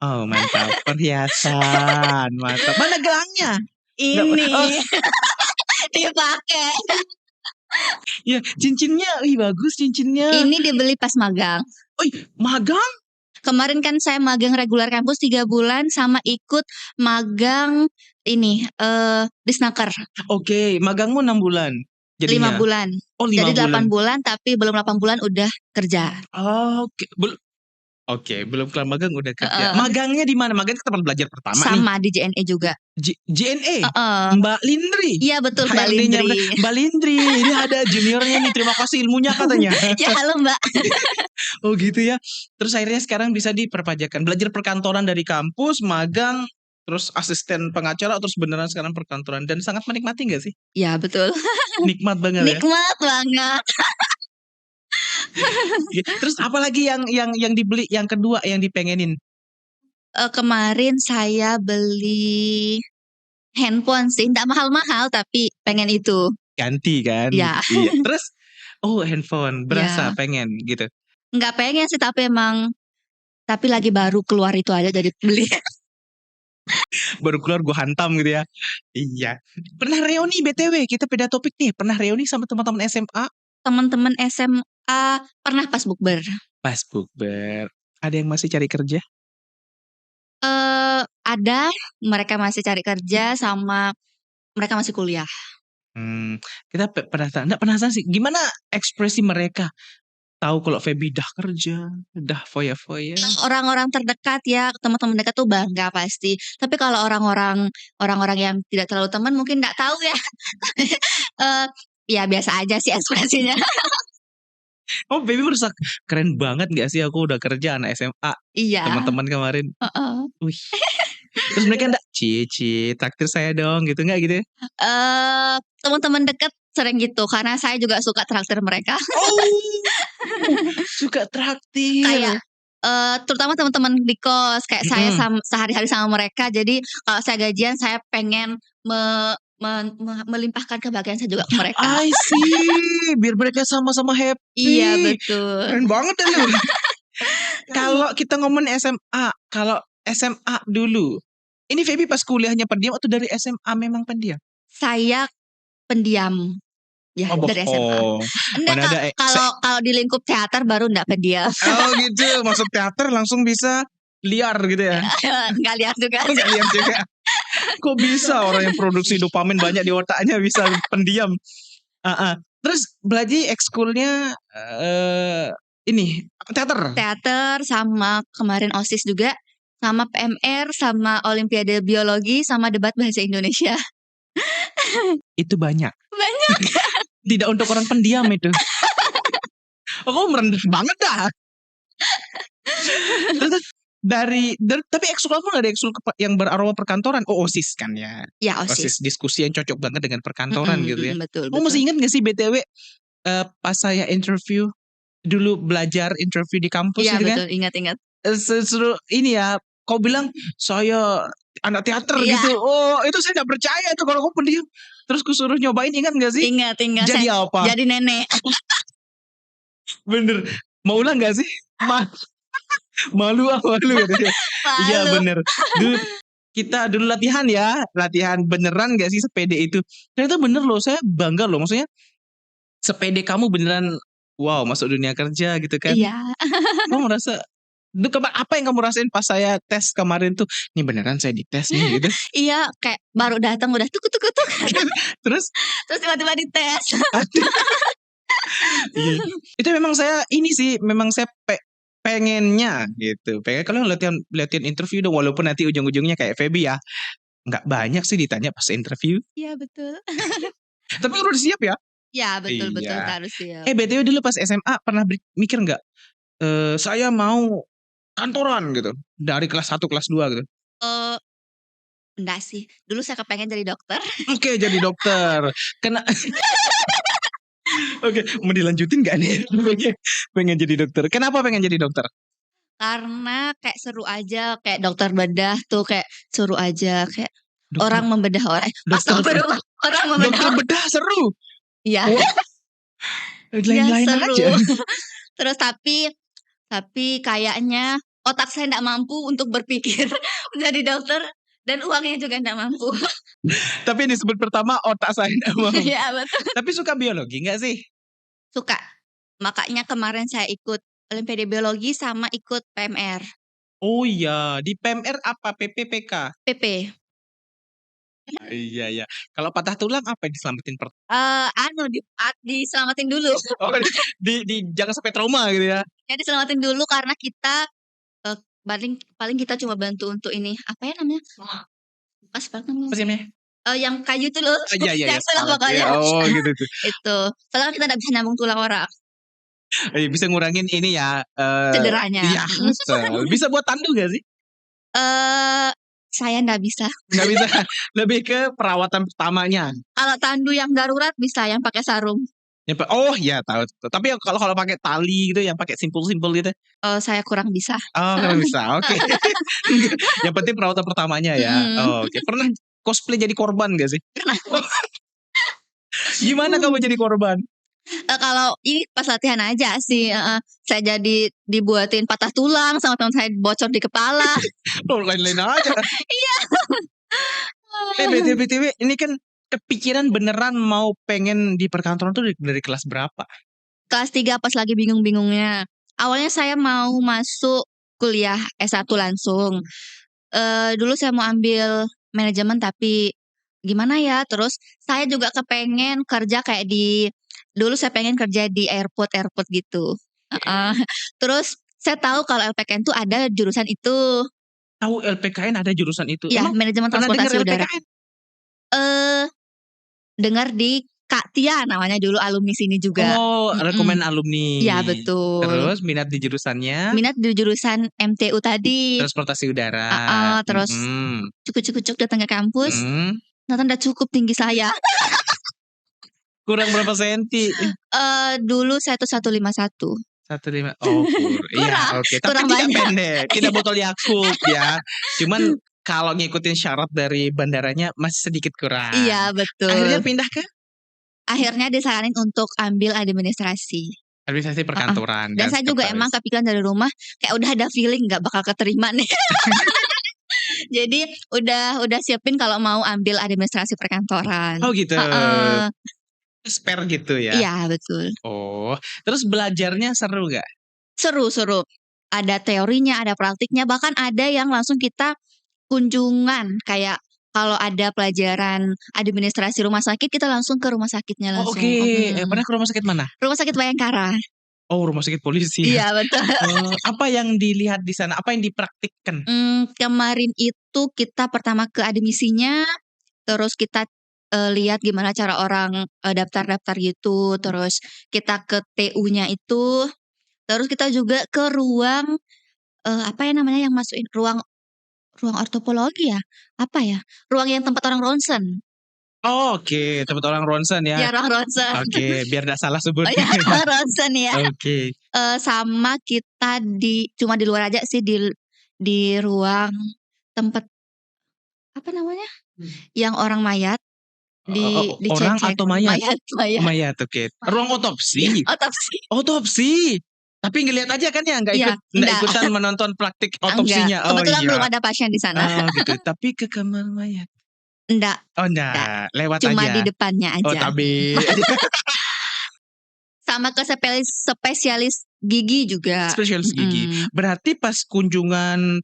Oh mantap, perhiasan, mantap. Mana gelangnya? Ini dipakai. Ya, cincinnya, bagus cincinnya. Ini dibeli pas magang. Magang? Kemarin kan saya magang regular kampus 3 bulan sama ikut magang ini Disnaker. Oke, magangmu 6 bulan. Jadinya 5 bulan. Oh, 5 Jadi 8 bulan. bulan tapi belum 8 bulan udah kerja. Oke, belum kelar magang udah kerja. Magangnya di mana? Magang ke tempat belajar pertama nih. Sama di JNE juga. JNE? Mbak Lindri? Iya betul, Mbak HRD-nya Lindri. Mbak Lindri, ini ada juniornya nih, terima kasih ilmunya katanya. Ya halo Mbak. Oh gitu ya. Terus akhirnya sekarang bisa diperpajakan. Belajar perkantoran dari kampus, magang, terus asisten pengacara, terus beneran sekarang perkantoran. Dan sangat menikmati gak sih? Ya betul. Nikmat banget ya? Nikmat banget. Terus apalagi yang dibeli, yang kedua yang dipengenin? Kemarin saya beli handphone sih, nggak mahal-mahal tapi pengen itu. Ganti kan? Ya. Iya. Terus handphone, berasa pengen gitu? Nggak pengen sih tapi lagi baru keluar itu aja jadi beli. Baru keluar gue hantam gitu ya. Iya. Pernah reuni BTW, kita beda topik nih. Pernah reuni sama teman-teman SMA? Teman-teman SMA pernah pas bukber. Pas bukber. Ada yang masih cari kerja? Ada, mereka masih cari kerja sama mereka masih kuliah. Kita penasaran sih gimana ekspresi mereka tahu kalau Feby dah kerja, dah foya-foya. Orang-orang terdekat ya, teman-teman dekat tuh bangga pasti. Tapi kalau orang-orang yang tidak terlalu teman mungkin nggak tahu ya. Ya biasa aja sih ekspresinya. Oh, Feby merasa keren banget gak sih aku udah kerja anak SMA. Iya. Teman-teman kemarin. Wih. Terus mereka enggak, Cici, traktir saya dong gitu enggak gitu ya? Teman-teman dekat sering gitu karena saya juga suka traktir mereka. Oh. Suka traktir. Kayak terutama teman-teman di kos kayak saya sehari-hari sama mereka. Jadi kalau saya gajian saya pengen melimpahkan kebahagiaan saya juga ke mereka. I see, biar mereka sama-sama happy. Iya betul. Keren banget ya lu. Kalau kita ngomongin SMA, kalau SMA dulu, ini Feby pas kuliahnya pendiam atau dari SMA memang pendiam? Saya pendiam. Ya dari SMA. Enggak, kalau di lingkup teater baru enggak pendiam. Oh gitu, masuk teater langsung bisa liar gitu ya? Enggak liar juga. Enggak liar juga. Kok bisa orang yang produksi dopamin banyak di otaknya bisa pendiam? Terus belajar ekskulnya ini teater. Teater sama kemarin OSIS juga, sama PMR, sama Olimpiade Biologi, sama debat bahasa Indonesia. Itu banyak. Banyak. Tidak untuk orang pendiam itu. Aku merendah banget dah. Tapi ekskul pun ada ekskul yang beraroma perkantoran. Oh, OSIS kan ya. Ya OSIS. Diskusi yang cocok banget dengan perkantoran gitu ya. Betul. Masih ingat gak sih BTW pas saya interview dulu belajar interview di kampus gitu kan? Iya betul, ingat. Seru ini ya. Kau bilang saya anak teater gitu. Oh, itu saya gak percaya tuh kalau kau pendiam. Terus kusuruh nyobain, ingat gak sih? Ingat. Jadi apa? Jadi nenek. Bener. Mau ulang gak sih? Malu gitu. Iya bener. Kita dulu latihan ya. Latihan beneran gak sih sepede itu? Ternyata bener loh. Saya bangga loh. Maksudnya sepede kamu beneran wow masuk dunia kerja gitu kan. Iya. Kamu merasa apa yang kamu rasain pas saya tes kemarin tuh? Ini beneran saya dites nih gitu. Iya, kayak baru datang udah tuk. Terus tiba-tiba dites. Iya. Itu memang saya pengennya gitu. Pengen kalau latihan interview dong, walaupun nanti ujung-ujungnya kayak Feby ya. Nggak banyak sih ditanya pas interview. Iya betul. Tapi udah siap ya? Ya betul harus siap. BTW dulu pas SMA pernah mikir nggak? Saya mau kantoran gitu dari kelas 1 kelas 2 gitu. Enggak sih. Dulu saya kepengen jadi dokter. Oke, jadi dokter. Oke, mau dilanjutin gak nih? Pengen jadi dokter. Kenapa pengen jadi dokter? Karena kayak seru aja, kayak dokter bedah tuh kayak seru aja, kayak dokter, orang membedah orang. Orang membedah. Dokter bedah seru. Iya. Lain-lain aja. Terus tapi kayaknya otak saya enggak mampu untuk berpikir menjadi dokter dan uangnya juga enggak mampu. Tapi disebut pertama otak saya enggak mampu. Iya betul. Tapi suka biologi enggak sih? Suka. Makanya kemarin saya ikut Olimpiade Biologi sama ikut PMR. Oh iya, di PMR apa? PPPK? PP. Iya. Kalau patah tulang apa yang diselamatin diselamatin dulu. Oh, jangan sampai trauma gitu ya. Ya diselamatin dulu karena kita paling kita cuma bantu untuk ini apa ya namanya? Pas namanya. Yang kayu itu loh. Iya. Pokoknya. Oh gitu tuh. Itu. Soalnya kita enggak bisa nyambung tulang orang. Bisa ngurangin ini ya cederanya. Iya. Bisa buat tandu gak sih? Saya enggak bisa. Enggak bisa. Lebih ke perawatan pertamanya. Kalau tandu yang darurat bisa yang pakai sarung. Oh ya tahu. Tapi kalau pakai tali gitu yang pakai simpul-simpul gitu. Saya kurang bisa. Oh kurang bisa. Oke. Yang penting perawatan pertamanya ya. Oke. Pernah cosplay jadi korban gak sih? Pernah. Gimana kamu jadi korban? Kalau ini pas latihan aja sih, saya jadi dibuatin patah tulang sama teman saya bocor di kepala. Lain-lain aja. Iya. BTW ini kan kepikiran beneran mau pengen di perkantoran tuh dari kelas berapa? Kelas 3 pas lagi bingung-bingungnya. Awalnya saya mau masuk kuliah S1 langsung. Dulu saya mau ambil manajemen tapi gimana ya, terus saya juga kepengen kerja kayak dulu saya pengen kerja di airport gitu. Heeh. Terus saya tahu kalau LPKN tuh ada jurusan itu. Tahu LPKN ada jurusan itu? Iya, Emang manajemen pernah dengar transportasi udara. LPKN? Dengar di Kak Tia namanya dulu alumni sini juga. Oh, rekomen alumni. Iya, betul. Terus minat di jurusannya? Minat di jurusan MTU tadi. Transportasi udara. Terus cukup datang ke kampus. Ternyata udah cukup tinggi saya. Kurang berapa senti? Dulu saya tuh 151. 1,5. Oh, iya, oke. Tapi kurang tidak banyak. pendek, tidak botol Yakult ya. Cuman kalau ngikutin syarat dari bandaranya masih sedikit kurang. Iya, betul. Akhirnya pindah ke? Akhirnya disaranin untuk ambil administrasi. Administrasi perkantoran. Dan saya juga emang kepikiran dari rumah kayak udah ada feeling nggak bakal keterima nih. Jadi udah siapin kalau mau ambil administrasi perkantoran. Oh gitu. Spare gitu ya? Iya, betul. Oh, terus belajarnya seru gak? Seru. Ada teorinya, ada praktiknya, bahkan ada yang langsung kita kunjungan. Kayak kalau ada pelajaran administrasi rumah sakit, kita langsung ke rumah sakitnya langsung. Oh, oke. Pernah ke rumah sakit mana? Rumah sakit Bayangkara. Oh, rumah sakit polisi. Iya, betul. Apa yang dilihat di sana? Apa yang dipraktikkan? Kemarin itu kita pertama ke admisinya, terus kita lihat gimana cara orang daftar-daftar gitu, terus kita ke TU-nya itu, terus kita juga ke ruang apa ya namanya yang masukin ruang ortopologi ya? Apa ya? Ruang yang tempat orang ronsen. Oh, oke, tempat orang ronsen ya. Ya, ruang ronsen. Oke, biar gak salah sebutnya. Oh ya, ruang ronsen ya. Oke. Sama kita cuma di luar aja sih di ruang tempat apa namanya? Yang orang mayat. Orang atau mayat? Mayat. Oke. Ruang otopsi. Otopsi. Tapi ngelihat aja kan ya, nggak ikutan menonton praktik otopsinya. Kebetulan belum ada pasien di sana. Oh gitu. Tapi ke kamar mayat. Enggak. Oh enggak. Lewat cuma aja. Cuma di depannya aja. Oh tapi. Sama ke spesialis gigi juga. Spesialis gigi. Berarti pas kunjungan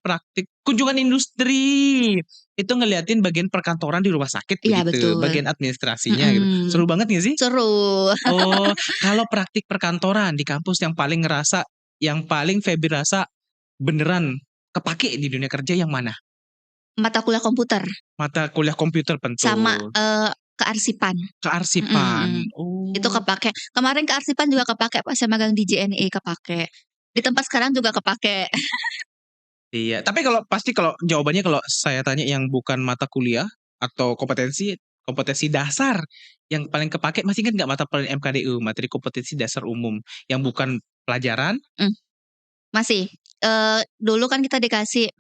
industri itu ngeliatin bagian perkantoran di rumah sakit iya, begitu, betul. bagian administrasinya gitu. Seru banget gak sih? Seru. Oh, kalau praktik perkantoran di kampus yang paling Feby rasa beneran kepake di dunia kerja yang mana? Mata kuliah komputer. Mata kuliah komputer pentul. Sama kearsipan. Oh. Itu kepake. Kemarin kearsipan juga kepake pas saya magang di JNE kepake. Di tempat sekarang juga kepake. Iya, tapi kalau jawabannya kalau saya tanya yang bukan mata kuliah atau kompetensi dasar yang paling kepake, masih ingat nggak mata pelajaran MKDU, materi kompetensi dasar umum yang bukan pelajaran? Masih. Dulu kan kita dikasih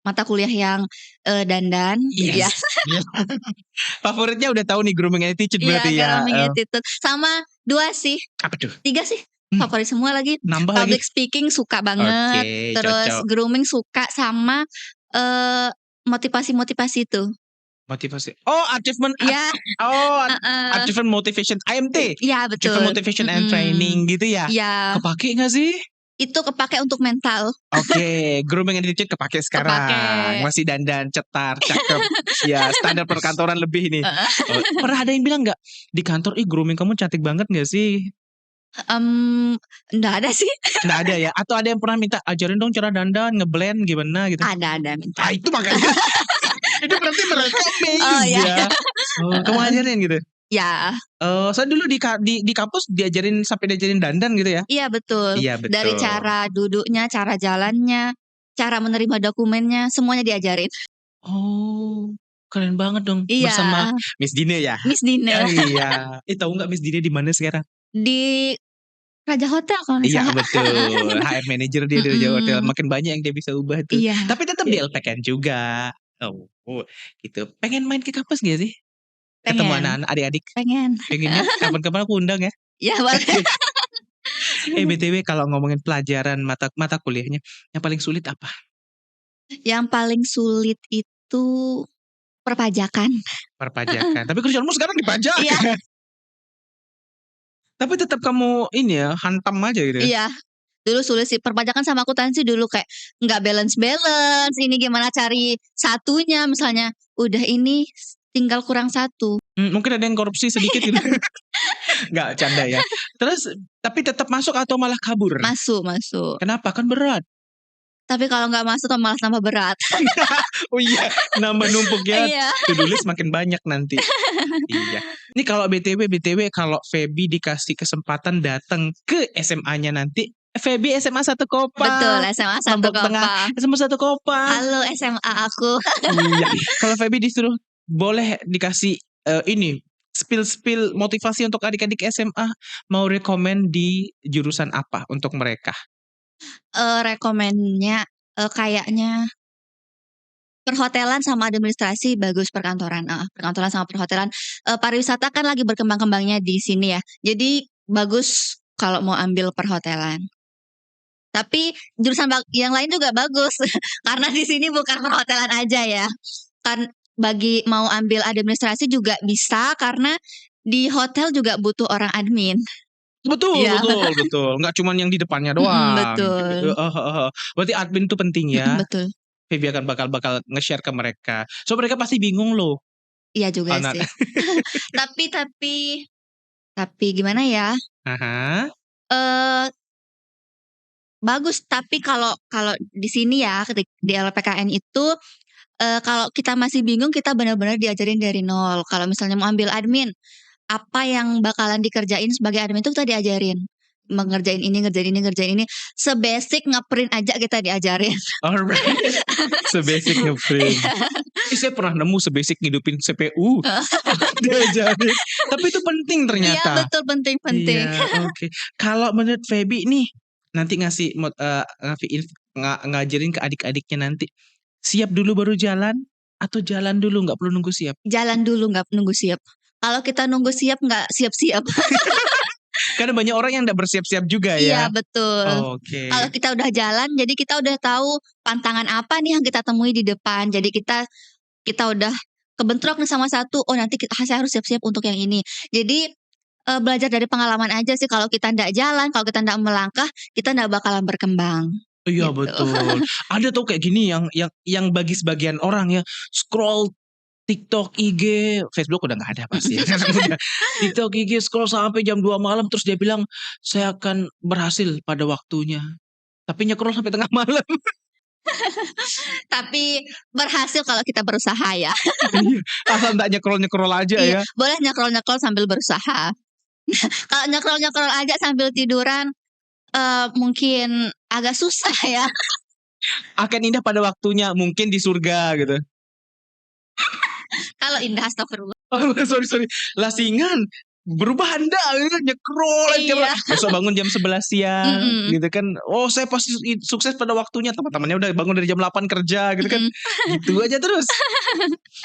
mata kuliah yang dandan. Yes. Favoritnya udah tahu nih, grooming attitude berarti ya. Grooming attitude. Sama 2 sih. Apa tuh? 3 sih. Favorit semua lagi. Nambah Public lagi. Speaking suka banget. Okay, terus cocok. Grooming suka sama motivasi itu. Motivasi. Oh, achievement. Ya. Achievement motivation AMT. Iya, betul. Achievement motivation and training gitu ya. Iya. Kepake gak sih? Itu kepake untuk mental. Oke, grooming attitude kepake sekarang. Masih dandan, cetar, cakep. Ya, standar perkantoran lebih nih. Pernah ada yang bilang gak di kantor, grooming kamu cantik banget gak sih? Nggak ada sih. Nggak ada ya? Atau ada yang pernah minta ajarin dong cara dandan, ngeblend gimana gitu? Ada minta. Itu makanya. Itu berarti mereka amazed ya. Kamu ajarin gitu? Ya. Saya dulu di kampus diajarin dandan gitu ya? Iya betul. Dari cara duduknya, cara jalannya, cara menerima dokumennya, semuanya diajarin. Oh, keren banget dong. Iya. Bersama Miss Dine ya? Miss Dine. Iya. Tahu nggak Miss Dine di mana sekarang? Di Raja Hotel kalau misalnya. Iya betul. HR manager dia di Raja Hotel. Makin banyak yang dia bisa ubah tuh. Iya. Tapi tetap di LPKN juga. Oh, gitu. Pengen main ke kampus gak sih? Ketemu anak-anak, adik-adik? Pengennya? Kapan-kapan aku undang ya? Iya boleh. BTW kalau ngomongin pelajaran mata kuliahnya, yang paling sulit apa? Yang paling sulit itu perpajakan. Tapi kerjaanmu sekarang dipajak. Iya. Tapi tetap kamu hantam aja gitu. Iya. Dulu sulit sih, perpajakan sama akuntansi dulu kayak nggak balance. Ini gimana cari satunya, misalnya udah ini tinggal kurang 1. Mungkin ada yang korupsi sedikit gitu. Nggak, canda ya. Terus tapi tetap masuk atau malah kabur? Masuk. Kenapa? Kan berat. Tapi kalau nggak masuk kan malah tambah berat. Oh iya, nambah numpuk ya. Iya. To-do list makin banyak nanti. Iya. Ini kalau BTW kalau Feby dikasih kesempatan datang ke SMA-nya nanti, Feby SMA 1 Kopang. Betul, SMA 1 Lombok Tengah, Kopang. SMA 1 Kopang. Halo SMA aku. Iya. Kalau Feby disuruh boleh dikasih ini spill motivasi untuk adik-adik SMA, mau rekomen di jurusan apa untuk mereka? Rekomennya kayaknya perhotelan sama administrasi bagus, perkantoran sama perhotelan. Pariwisata kan lagi berkembang-kembangnya di sini ya. Jadi bagus kalau mau ambil perhotelan. Tapi jurusan yang lain juga bagus karena di sini bukan perhotelan aja ya. Kan bagi mau ambil administrasi juga bisa karena di hotel juga butuh orang admin. Betul, Iya. betul. Nggak cuman yang di depannya doang. Betul. Berarti admin itu penting ya. Betul. Feby akan bakal nge-share ke mereka. So mereka pasti bingung loh. Iya juga sih. Tapi gimana ya? Bagus, tapi kalau di sini ya di LPKN itu kalau kita masih bingung kita benar-benar diajarin dari nol. Kalau misalnya mau ambil admin, apa yang bakalan dikerjain sebagai admin itu kita diajarin. Ngerjain ini. Sebasic ngeprint aja kita diajarin. Alright. Sebasic ngeprint. Saya pernah nemu sebasic ngidupin CPU. Diajarin. Tapi itu penting ternyata. Iya betul, penting. Iya, oke. Kalau menurut Feby nih, nanti ngasih ngajarin ke adik-adiknya nanti, siap dulu baru jalan atau jalan dulu nggak perlu nunggu siap? Jalan dulu nggak nunggu siap. Kalau kita nunggu siap nggak siap-siap. Karena banyak orang yang nggak bersiap-siap juga ya. Iya betul. Oke. Kalau kita udah jalan, jadi kita udah tahu pantangan apa nih yang kita temui di depan. Jadi kita udah kebentrok nih sama satu. Oh nanti saya harus siap-siap untuk yang ini. Jadi belajar dari pengalaman aja sih. Kalau kita ndak jalan, kalau kita ndak melangkah, kita ndak bakalan berkembang. Iya Gitu. betul. Ada tuh kayak gini yang bagi sebagian orang ya, scroll TikTok, IG, Facebook udah nggak ada pasti ya. TikTok, IG scroll sampai jam 2 malam terus dia bilang saya akan berhasil pada waktunya. Tapi nyekrol sampai tengah malam. Tapi berhasil kalau kita berusaha ya. Iya, asal nggak nyekrol aja ya. Boleh nyekrol sambil berusaha. Kalau nyekrol aja sambil tiduran mungkin agak susah ya. Akan indah pada waktunya, mungkin di surga gitu. Kalau indah astagfirullah. Oh, sorry. Lasingan berubah Anda nyekrol aja. Besok bangun jam 11 siang gitu kan. Oh, saya pasti sukses pada waktunya. Teman-temannya udah bangun dari jam 8 kerja gitu kan. Gitu aja terus.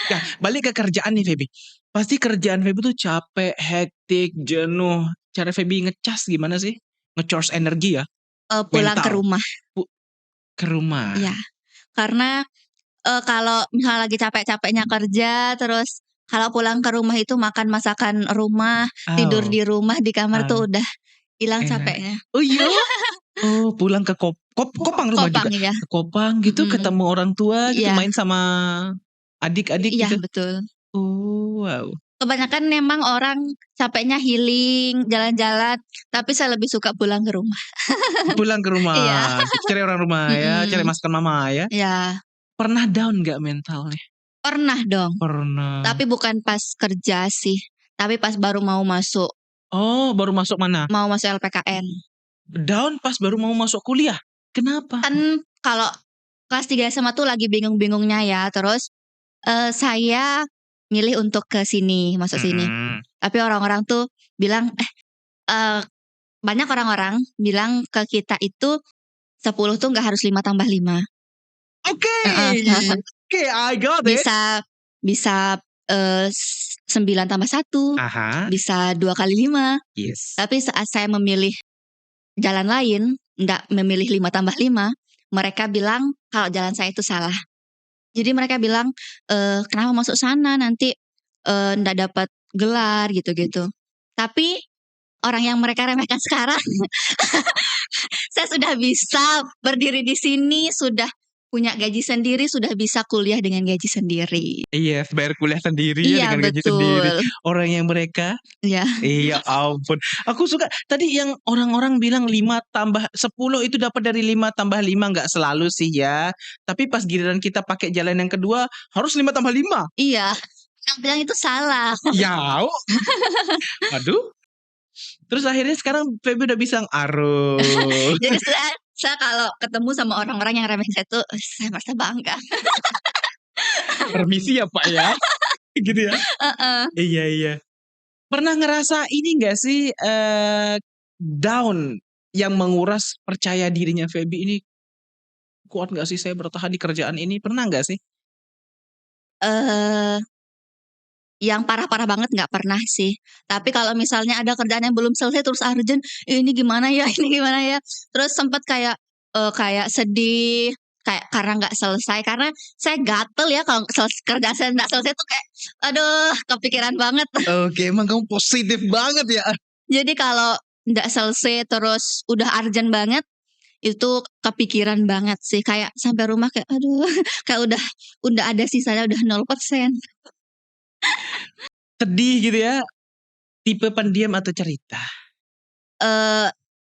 Nah, balik ke kerjaan nih Feby. Pasti kerjaan Feby tuh capek, hektik, jenuh. Cara Feby ngecas gimana sih? Ngecharge energi ya? Pulang ke rumah. Ke rumah. Iya. Karena kalau misalnya lagi capek-capeknya kerja, terus kalau pulang ke rumah itu makan masakan rumah, tidur di rumah di kamar tuh udah hilang capeknya. Oh iya? Oh, pulang ke Kopang rumah juga. Ya. Ke Kopang gitu ketemu orang tua gitu, main sama adik-adik gitu. Iya, betul. Oh, wow. Kebanyakan memang orang capeknya healing, jalan-jalan, tapi saya lebih suka pulang ke rumah. Pulang ke rumah. Iya. Cari orang rumah ya, cari masakan mama ya. Iya. Pernah down gak mentalnya? Pernah dong. Pernah. Tapi bukan pas kerja sih, tapi pas baru mau masuk. Oh, baru masuk mana? Mau masuk LPKN. Down pas baru mau masuk kuliah? Kenapa? Kan kalau kelas 3 SMA tuh lagi bingung-bingungnya ya. Terus saya milih untuk ke sini, masuk sini. Tapi orang-orang tuh bilang banyak orang-orang bilang ke kita itu 10 tuh gak harus 5 tambah 5. Oke, I got it. Bisa 9 tambah 1. Bisa 2 kali 5. Yes. Tapi saat saya memilih jalan lain, enggak memilih 5 tambah 5, mereka bilang kalau jalan saya itu salah. Jadi mereka bilang kenapa masuk sana nanti enggak dapat gelar gitu-gitu. Tapi orang yang mereka remehkan sekarang saya sudah bisa berdiri di sini, sudah punya gaji sendiri, sudah bisa kuliah dengan gaji sendiri. Iya, bayar kuliah sendiri Iya, dengan gaji sendiri. betul. Orang yang mereka Iya. Iya ampun. Aku suka tadi yang orang-orang bilang 5 tambah 10 itu dapat dari 5 tambah 5, nggak selalu sih ya. Tapi pas giliran kita pakai jalan yang kedua harus 5 tambah 5. Iya, yang bilang itu salah. Ya. Aduh. Terus akhirnya sekarang Feby udah bisa ngaruh. Jadi saya kalau ketemu sama orang-orang yang remeh saya tuh saya merasa bangga. Permisi ya Pak ya. Gitu ya. Iya. Pernah ngerasa ini gak sih down yang menguras percaya dirinya Feby ini, kuat gak sih saya bertahan di kerjaan ini? Pernah gak sih? Yang parah-parah banget nggak pernah sih. Tapi kalau misalnya ada kerjaan yang belum selesai terus urgent, ini gimana ya, ini gimana ya. Terus sempat kayak sedih, kayak karena nggak selesai. Karena saya gatel ya kalau kerjaan saya nggak selesai tuh kayak, aduh kepikiran banget. Oke, emang kamu positif banget ya. Jadi kalau nggak selesai terus udah urgent banget, itu kepikiran banget sih. Kayak sampai rumah kayak, aduh, kayak udah ada sisanya udah 0%. Sedih gitu ya. Tipe pendiam atau cerita?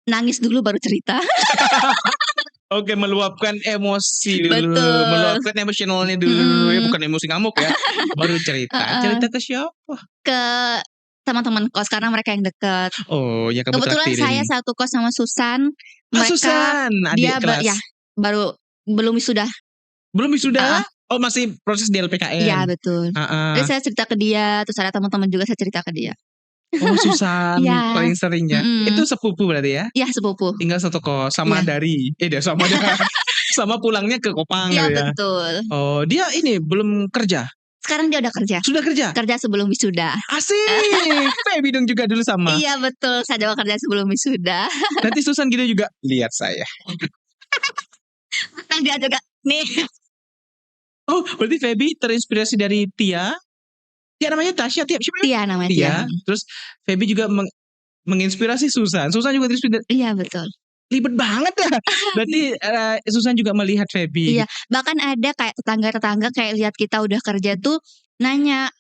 Nangis dulu baru cerita. Oke, meluapkan emosi dulu. Betul. Meluapkan emosionalnya dulu. Ya, bukan emosi ngamuk ya. Baru cerita. Cerita ke siapa? Ke teman-teman kos karena mereka yang dekat. Oh, ya kamu Kebetulan traktirin. saya satu kos sama Susan. Mereka Susan, adik dia kelas. baru belum wisuda. Belum wisuda? Oh, masih proses di LPKN. Iya, betul. Jadi saya cerita ke dia, terus ada teman-teman juga saya cerita ke dia. Oh, Susan Iya. paling seringnya. Itu sepupu berarti ya? Iya, sepupu. Tinggal satu kos sama Iya. sama pulangnya ke Kopang Iya, gitu ya. betul. Oh, dia ini belum kerja. Sekarang dia udah kerja. Sudah kerja? Kerja sebelum wisuda. Asik. Feby dong juga dulu sama. Iya, betul. Saya juga kerja sebelum wisuda. Nanti Susan gitu juga lihat saya. Kan dia juga nih. Oh, berarti Feby terinspirasi dari Tia. Tia namanya Tasya, Tia siapa? Tia namanya Tia. Terus Feby juga menginspirasi Susan. Susan juga terinspirasi. Iya, betul. Ribet banget ya. Berarti Susan juga melihat Feby. Iya, bahkan ada kayak tetangga-tetangga kayak lihat kita udah kerja tuh nanya.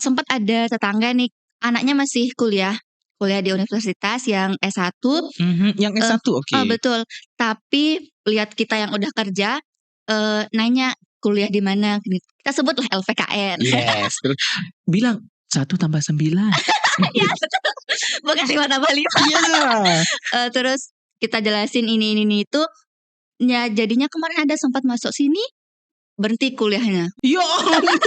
Sempat ada tetangga nih, anaknya masih kuliah di universitas yang S1. Yang S1, oke. Betul. Tapi lihat kita yang udah kerja, nanya kuliah di mana? Kita sebutlah LPKN. Yes. Terus bilang 1 tambah 9. Iya, betul. Bukan 5 tambah 5. Iya. Terus kita jelasin ini itu. Ya jadinya kemarin ada sempat masuk sini, berhenti kuliahnya. Ya ampun.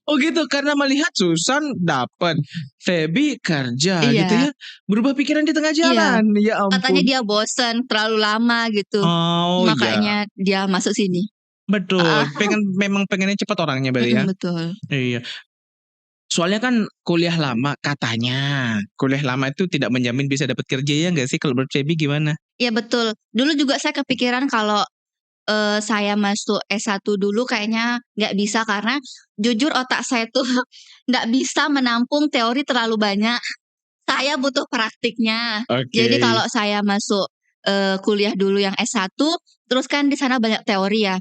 Oh gitu, karena melihat Susan dapat, Feby kerja gitu ya. Berubah pikiran di tengah jalan. Ya ampun. Katanya dia bosan terlalu lama gitu. Oh, makanya dia masuk sini. Betul. Memang pengennya cepat orangnya berarti ya. Betul. Iya. Soalnya kan kuliah lama katanya. Kuliah lama itu tidak menjamin bisa dapat kerja ya enggak sih? Kalau menurut Feby gimana? Iya betul. Dulu juga saya kepikiran kalau saya masuk S1 dulu kayaknya nggak bisa karena jujur otak saya tuh nggak bisa menampung teori terlalu banyak. Saya butuh praktiknya. Jadi kalau saya masuk kuliah dulu yang S1, terus kan di sana banyak teori ya.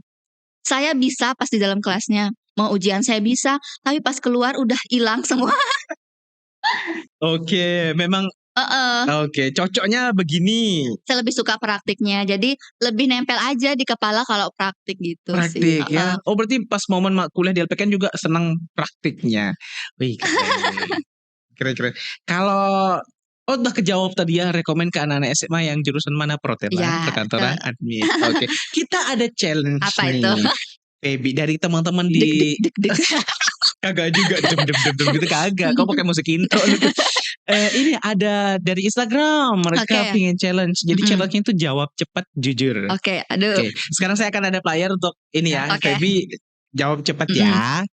Saya bisa pas di dalam kelasnya, mau ujian saya bisa, tapi pas keluar udah hilang semua. Oke, memang. Oke, cocoknya begini. Saya lebih suka praktiknya, jadi lebih nempel aja di kepala kalau praktik gitu sih. Praktik ya. Oh berarti pas momen kuliah di LPKN juga senang praktiknya. Wih keren. Kalau udah kejawab tadi ya, rekomen ke anak-anak SMA yang jurusan mana? Perhotelan, perkantoran, admin. Oke. Kita ada challenge. Apa nih. itu? Feby dari teman-teman di kagak juga gitu kagak. Kau pakai musik intro gitu. Ini ada dari Instagram, mereka pengen challenge. Jadi challenge-nya itu jawab cepat jujur. Oke, aduh. Oke, sekarang saya akan ada player untuk ini ya. Feby jawab cepat ya.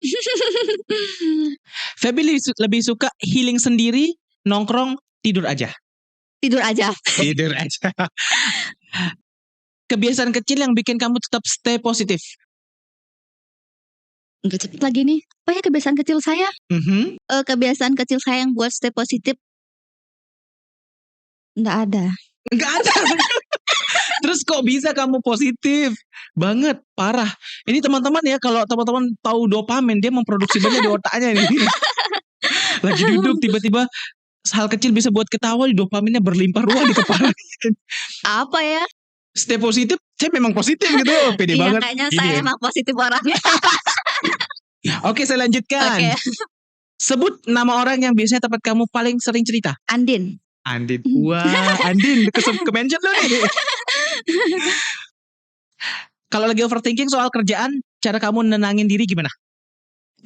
Feby lebih suka healing sendiri, nongkrong, tidur aja. Tidur aja. Tidur aja. Kebiasaan kecil yang bikin kamu tetap stay positif. Nggak cepet lagi nih. Apa ya kebiasaan kecil saya? Kebiasaan kecil saya yang buat stay positif nggak ada. Nggak ada. Terus kok bisa kamu positif? Banget, parah. Ini teman-teman ya, kalau teman-teman tahu dopamin, dia memproduksi banyak di otaknya nih. Lagi duduk tiba-tiba hal kecil bisa buat ketawa, dopaminnya berlimpah ruah di kepala. Apa ya? Stay positif, saya memang positif gitu. Pede Iya, banget. kayaknya Gini saya ya. emang positif orangnya. Oke, saya lanjutkan. Oke. Sebut nama orang yang biasanya tempat kamu paling sering cerita. Andin. Andin. Wah, Andin ke-mention lo nih. Kalau lagi overthinking soal kerjaan, cara kamu nenangin diri gimana?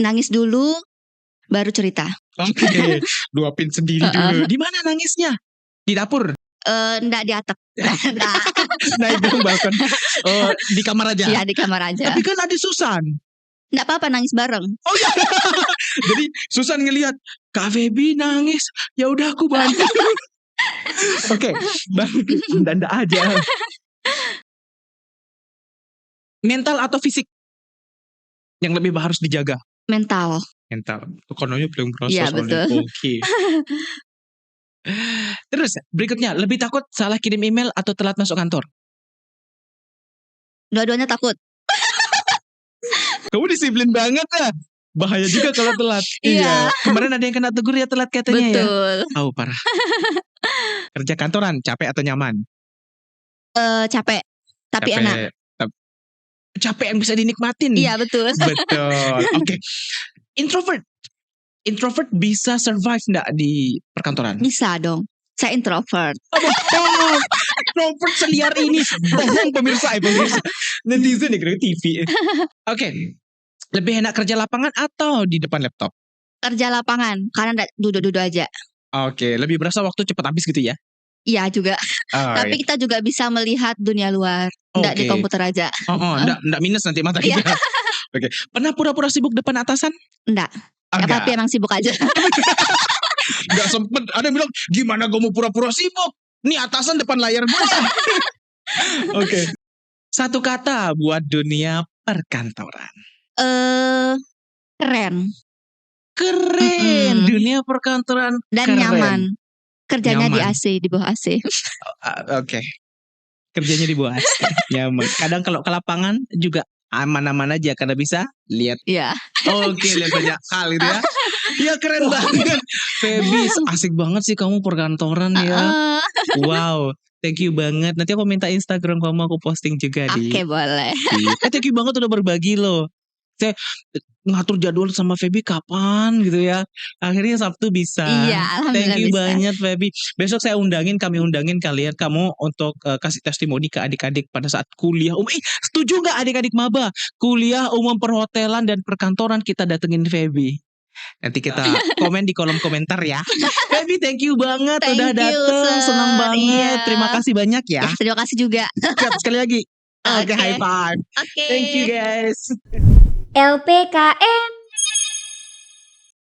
Nangis dulu, baru cerita. Oke, luapin sendiri dulu. Di mana nangisnya? Di dapur. Nggak di atap. Nggak. Naik dong balkon. Oh, di kamar aja. Iya, di kamar aja. Tapi kan ada Susan. Nggak apa-apa nangis bareng. Oh iya. Jadi Susan ngelihat Kak Feby nangis, ya udah aku bantu. Oke, Anda aja. Mental atau fisik yang lebih harus dijaga? Mental. Mental. Kononya belum proses. Iya, betul. Oke. Terus berikutnya, lebih takut salah kirim email atau telat masuk kantor? Dua-duanya takut. Kamu disiplin banget ya. Bahaya juga kalau telat. Iya. Kemarin ada yang kena tegur ya telat katanya ya. Betul. Oh parah. Kerja kantoran capek atau nyaman? Capek, tapi enak. Capek yang bisa dinikmatin. Iya, betul. Betul. Oke. Introvert bisa survive enggak di perkantoran? Bisa dong. Saya introvert. Introvert seliar ini. Bohong pemirsa. Netizen nih kira TV. Oke. Lebih enak kerja lapangan atau di depan laptop? Kerja lapangan, karena duduk-duduk aja. Oke, lebih berasa waktu cepat habis gitu ya? Iya juga. Tapi kita juga bisa melihat dunia luar. Nggak di komputer aja. Nggak minus nanti mata kita. Oke. Pernah pura-pura sibuk depan atasan? Nggak. Tapi emang sibuk aja. Nggak sempet. Ada yang bilang, gimana gue mau pura-pura sibuk? Nih atasan depan layar gue. Oke. Satu kata buat dunia perkantoran. Keren. Keren. Dunia perkantoran dan keren. Nyaman. Kerjanya Nyaman. di AC, di bawah AC. Oke. Kerjanya di bawah AC. Nyaman. Kadang kalau ke lapangan juga aman-aman aja karena bisa lihat. Iya. Oke, lihat banyak hal gitu ya. Iya keren banget. Feby, asik banget sih kamu perkantoran ya. Wow, thank you banget. Nanti aku minta Instagram kamu, aku posting juga di. Oke, boleh. Thank you banget udah berbagi loh. Saya ngatur jadwal sama Feby kapan gitu ya. Akhirnya Sabtu bisa. Iya, alhamdulillah Thank you bisa. banget Feby. Besok kami undangin kalian kamu untuk kasih testimoni ke adik-adik pada saat kuliah. Setuju nggak adik-adik maba? Kuliah umum perhotelan dan perkantoran kita datengin Feby. Nanti kita komen di kolom komentar ya. Feby, thank you banget udah dateng. Senang banget. Iya. Terima kasih banyak ya. Terima kasih juga. Sekali lagi. Oke, Oke. high five. Oke. Thank you guys. LPKN